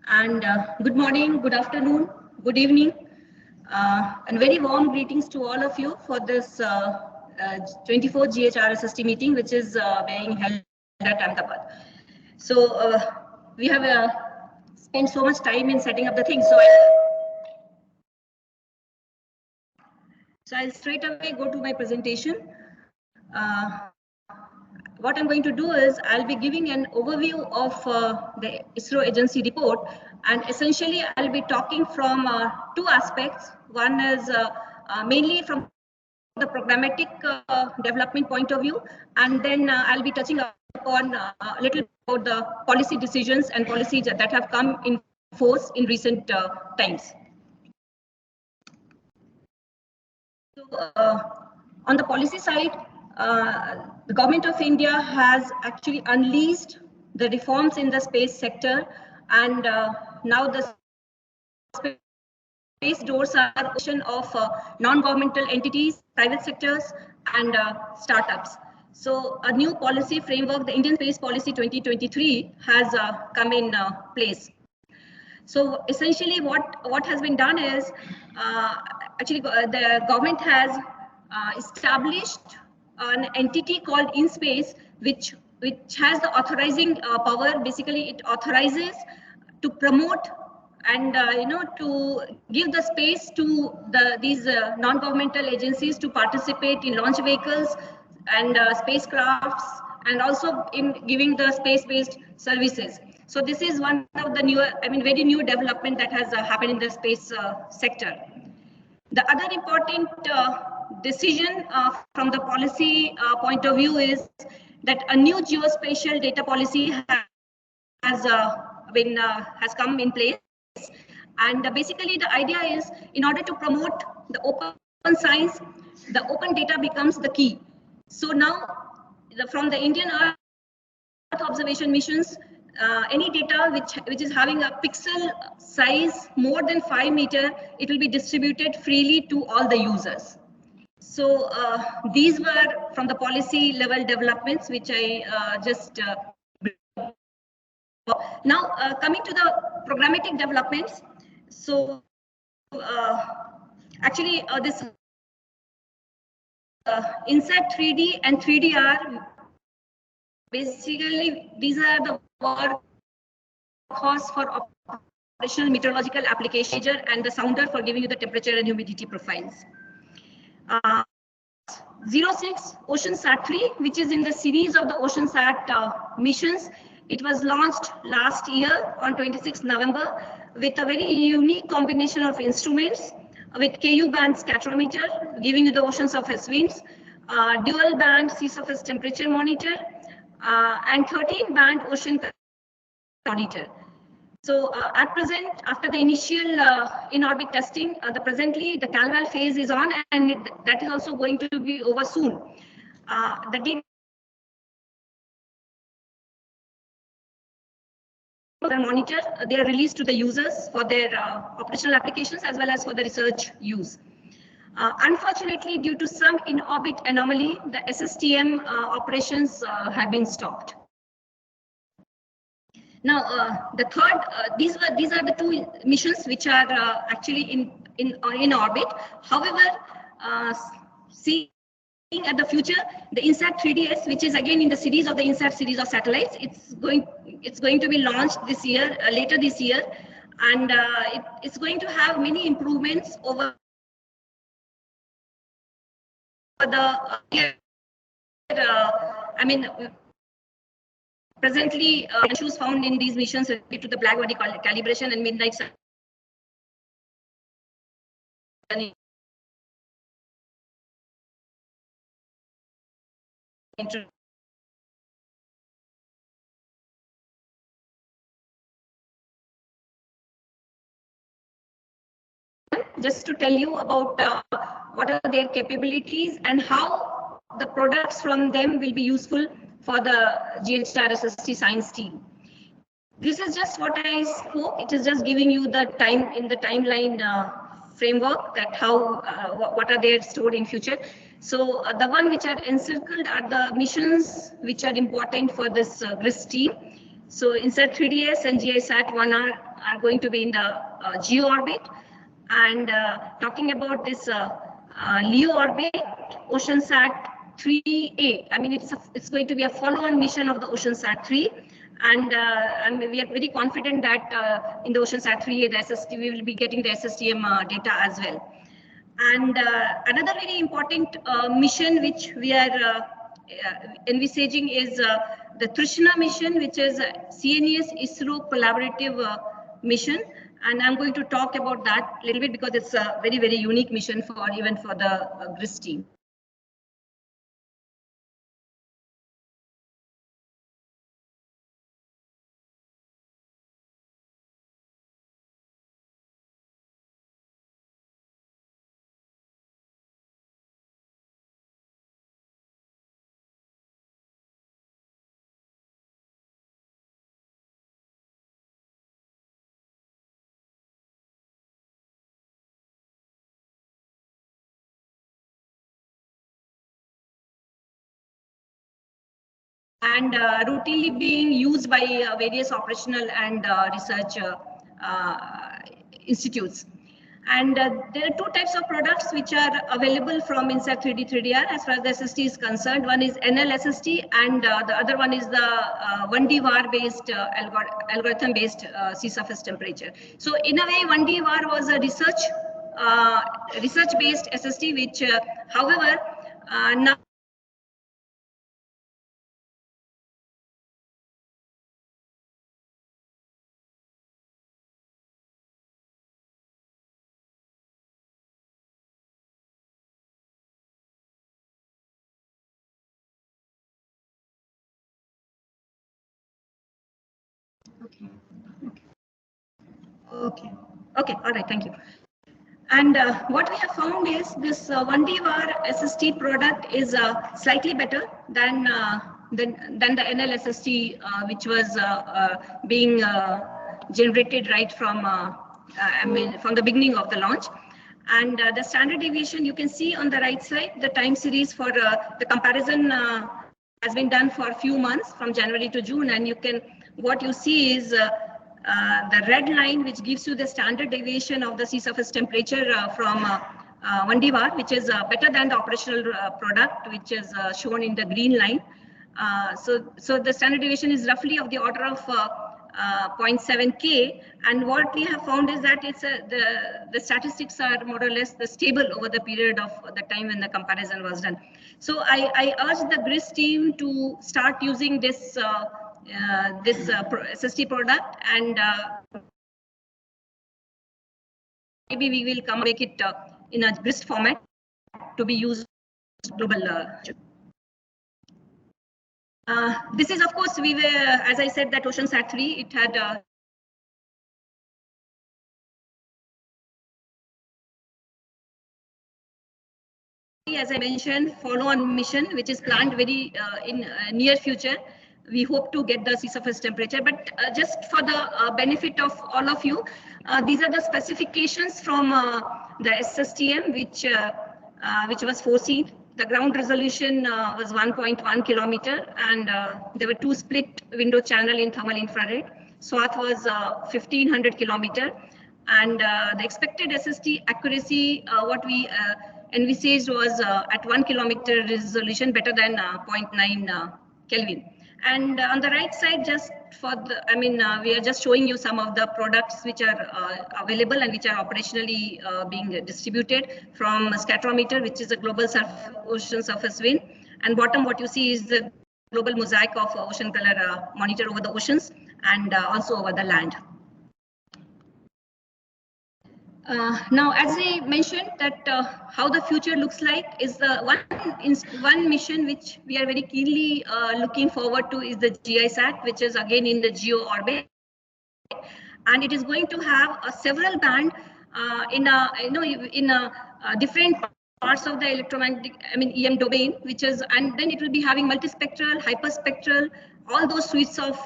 And good morning, good afternoon, good evening, and very warm greetings to all of you for this 24th GHRSST meeting, which is being held at Ahmedabad. So we have spent so much time in setting up the thing. So I'll straight away go to my presentation. What I'm going to do is I'll be giving an overview of the ISRO agency report, and essentially I'll be talking from two aspects. One is mainly from the programmatic development point of view, and then I'll be touching upon a little about the policy decisions and policies that have come in force in recent times. So, on the policy side, the government of India has actually unleashed the reforms in the space sector, and now the space doors are open of non-governmental entities, private sectors, and startups. So a new policy framework, the Indian Space Policy 2023, has come in place. So essentially what has been done is actually the government has established an entity called InSpace, which has the authorizing power. Basically, it authorizes to promote and to give the space to these non-governmental agencies to participate in launch vehicles and spacecrafts, and also in giving the space-based services. So this is one of the newer, very new development that has happened in the space sector. The other important decision from the policy point of view is that a new geospatial data policy has come in place. And basically the idea is, in order to promote the open science, the open data becomes the key. So now from the Indian Earth observation missions, any data which is having a pixel size more than 5 meters, it will be distributed freely to all the users. So these were from the policy level developments, which I just now coming to the programmatic developments. So actually this INSAT 3D and 3DR, basically these are the workhorse for operational meteorological application, and the sounder for giving you the temperature and humidity profiles. 06 OceanSat 3, which is in the series of the OceanSat missions. It was launched last year on 26 November with a very unique combination of instruments, with KU band scatterometer giving you the ocean surface winds, dual band sea surface temperature monitor, and 13 band ocean monitor. So at present, after the initial in-orbit testing, presently the CalVal phase is on, and that is also going to be over soon. The monitor, they are released to the users for their operational applications as well as for the research use. Unfortunately, due to some in-orbit anomaly, the SSTM operations have been stopped. Now, the third, these are the two missions which are actually in orbit. However, seeing at the future, the INSAT 3DS, which is again in the series of the INSAT series of satellites, it's going to be launched this year, later this year, and it's going to have many improvements over the presently issues found in these missions related to the black body calibration and midnight just to tell you about what are their capabilities and how the products from them will be useful for the GHRSST science team. This is just what I spoke. It is just giving you the timeline framework, that how what are they stored in future. So the one which are encircled are the missions which are important for this GRIS team. So INSAT 3DS and GISAT 1 are are going to be in the geo orbit. And talking about this LEO orbit, OceanSat 3A. I mean, it's going to be a follow-on mission of the OceanSat 3. And we are very confident that in the OceanSat 3A, the SST, we will be getting the SSTM data as well. And another very important mission which we are envisaging is the Trishna mission, which is CNES ISRO collaborative mission. And I'm going to talk about that a little bit because it's a very, very unique mission for even for the GHRSST team. And routinely being used by various operational and research institutes. And there are two types of products which are available from INSAT 3D 3DR as far as the SST is concerned. One is NLSST and the other one is the 1D VAR based algorithm based sea surface temperature. So in a way, 1D VAR was a research based SST, which however now Okay, all right, thank you. And what we have found is this 1D VAR SST product is slightly better than the NLSST, which was being generated right from from the beginning of the launch. And the standard deviation, you can see on the right side, the time series for the comparison has been done for a few months from January to June, and what you see is the red line, which gives you the standard deviation of the sea surface temperature from 1D VAR, which is better than the operational product, which is shown in the green line. So the standard deviation is roughly of the order of 0.7 K, and what we have found is that it's the statistics are more or less stable over the period of the time when the comparison was done. So I urge the GHRSST team to start using this SST product, and maybe we will make it in a GHRSST format to be used global. This is, of course, we were, as I said, that OceanSat 3, it had as I mentioned, follow-on mission, which is planned very in near future. We hope to get the sea surface temperature, but just for the benefit of all of you, these are the specifications from the SSTM, which was foreseen. The ground resolution was 1.1 kilometer, and there were 2 split window channel in thermal infrared. SWAT was 1500 kilometer, and the expected SST accuracy, what we envisaged was at 1 kilometer resolution, better than 0.9 Kelvin. And on the right side, just for the, we are just showing you some of the products which are available and which are operationally being distributed, from scatterometer, which is a global ocean surface wind. And bottom, what you see is the global mosaic of ocean color monitor over the oceans and also over the land. Now, as I mentioned, that how the future looks like is the one mission which we are very keenly looking forward to is the GISAT, which is again in the geo orbit, and it is going to have a several band in a different parts of the electromagnetic, EM domain, which is, and then it will be having multispectral, hyperspectral, all those suites of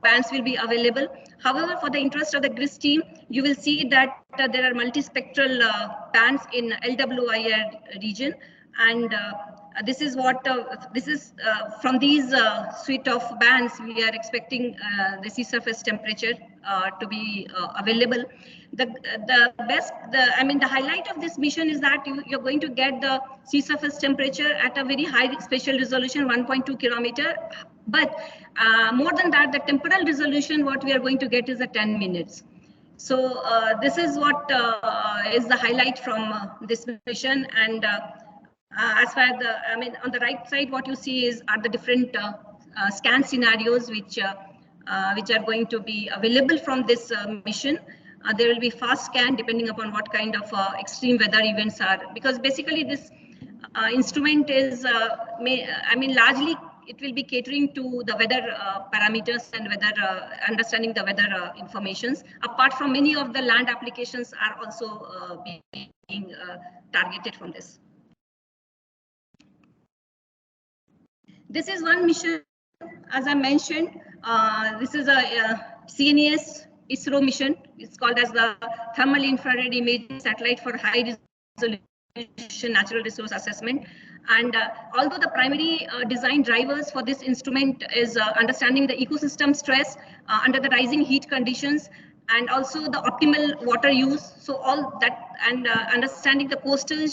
bands will be available. However, for the interest of the GHRSST team, you will see that there are multispectral bands in LWIR region, and this is what from these suite of bands we are expecting the sea surface temperature to be available. The highlight of this mission is that you're going to get the sea surface temperature at a very high spatial resolution, 1.2 kilometer. But more than that, the temporal resolution what we are going to get is a 10 minutes. So this is what is the highlight from this mission. And as far as on the right side, what you see are the different scan scenarios which are going to be available from this mission. There will be fast scan depending upon what kind of extreme weather events are, because basically this instrument is largely it will be catering to the weather parameters and weather understanding the weather informations. Apart from many of the land applications are also being targeted from this. This is one mission, as I mentioned. This is a CNES ISRO mission. It's called as the Thermal Infrared Imaging Satellite for High Resolution Natural Resource Assessment. And although the primary design drivers for this instrument is understanding the ecosystem stress under the rising heat conditions, and also the optimal water use. So all that, and understanding the coastal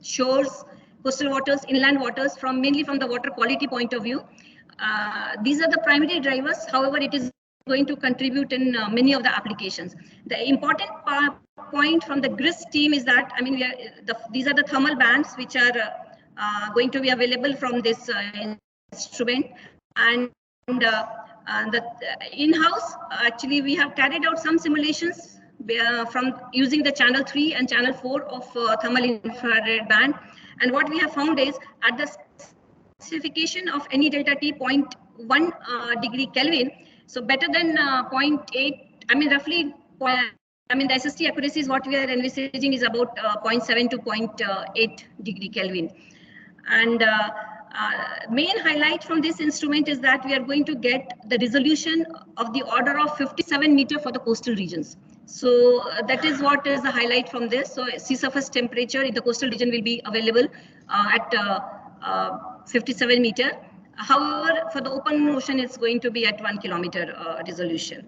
shores, coastal waters, inland waters, mainly from the water quality point of view. These are the primary drivers. However, it is going to contribute in many of the applications. The important point from the GHRSST team is that, these are the thermal bands which are going to be available from this instrument. And in-house, actually, we have carried out some simulations from using the channel 3 and channel 4 of thermal infrared band. And what we have found is at the specification of any delta T 0.1 degree Kelvin, so better than 0.8, roughly, the SST accuracy is what we are envisaging is about 0.7 to 0.8 degree Kelvin. And main highlight from this instrument is that we are going to get the resolution of the order of 57 meter for the coastal regions. So that is what is the highlight from this. So sea surface temperature in the coastal region will be available at 57 meter. However, for the open ocean, it's going to be at 1 kilometer resolution.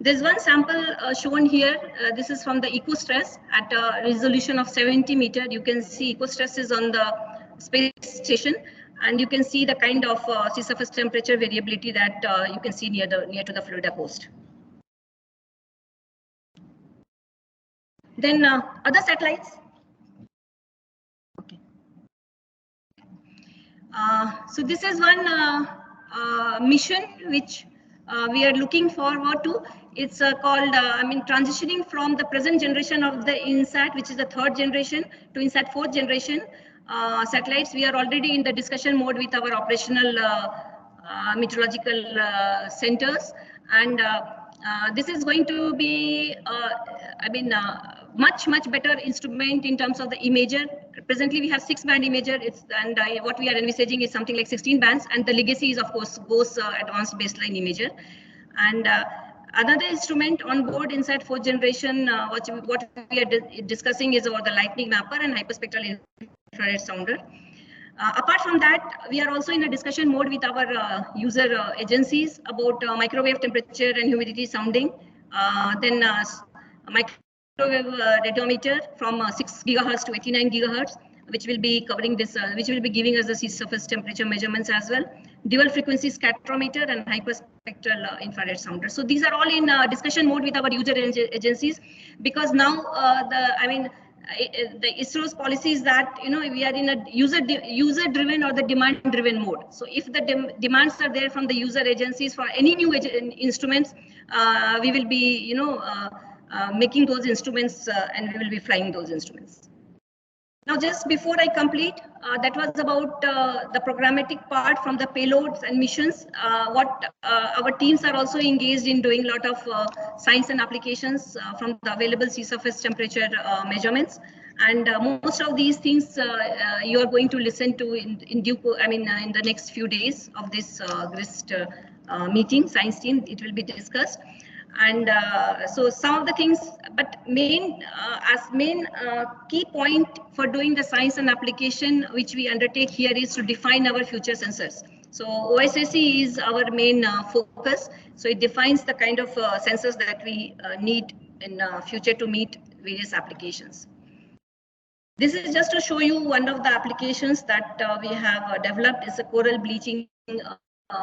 There's one sample shown here. This is from the eco stress at a resolution of 70 meter. You can see eco stress is on the space station, and you can see the kind of sea surface temperature variability that you can see near to the Florida coast. Then other satellites. Okay. So this is one mission which we are looking forward to. It's called, transitioning from the present generation of the INSAT, which is the 3rd generation, to INSAT 4th generation satellites. We are already in the discussion mode with our operational meteorological centers, and this is going to be, much better instrument in terms of the imager. Presently, we have 6-band imager, and what we are envisaging is something like 16 bands, and the legacy is, of course, GOES advanced baseline imager. And another instrument on board INSAT 4th generation, what we are discussing is about the lightning mapper and hyperspectral infrared sounder. Apart from that, we are also in a discussion mode with our user agencies about microwave temperature and humidity sounding. Then microwave radiometer from 6 gigahertz to 89 gigahertz, which will be covering this, which will be giving us the sea surface temperature measurements as well. Dual frequency spectrometer and hyperspectral infrared sounder. So these are all in discussion mode with our user agencies, because now the ISRO's policy is that we are in a user driven or the demand driven mode. So if the demands are there from the user agencies for any new instruments, we will be making those instruments and we will be flying those instruments. Now, just before I complete, that was about the programmatic part from the payloads and missions. What our teams are also engaged in doing a lot of science and applications from the available sea surface temperature measurements. And most of these things you are going to listen to in the next few days of this GHRSST meeting, science team, it will be discussed. And so some of the things, but main key point for doing the science and application which we undertake here is to define our future sensors. So OSSC is our main focus. So it defines the kind of sensors that we need in future to meet various applications. This is just to show you one of the applications that we have developed. Is a coral bleaching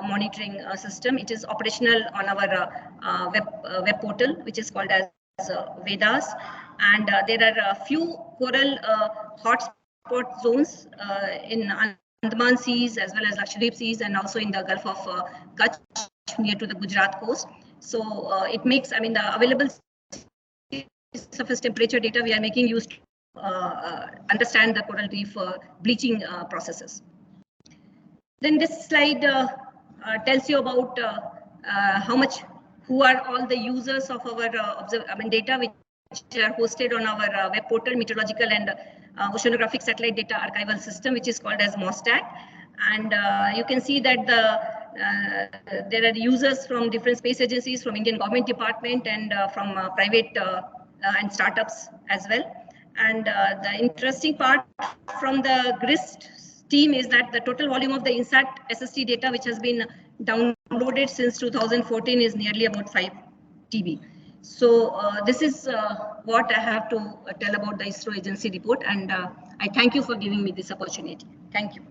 monitoring system. It is operational on our web portal, which is called as Vedas. And there are a few coral hotspot zones in Andaman Seas as well as Lakshadweep Seas, and also in the Gulf of Kutch near to the Gujarat coast. So it makes, I mean, the available surface temperature data we are making use to understand the coral reef bleaching processes. Then this slide tells you about who are all the users of our data which are hosted on our web portal, meteorological and oceanographic satellite data archival system, which is called as MOSTAC. And you can see that there are users from different space agencies, from Indian government department, and from private and startups as well. And the interesting part from the GHRSST team is that the total volume of the ISRO data which has been downloaded since 2014 is nearly about 5 TB. So this is what I have to tell about the ISRO agency report, and I thank you for giving me this opportunity. Thank you.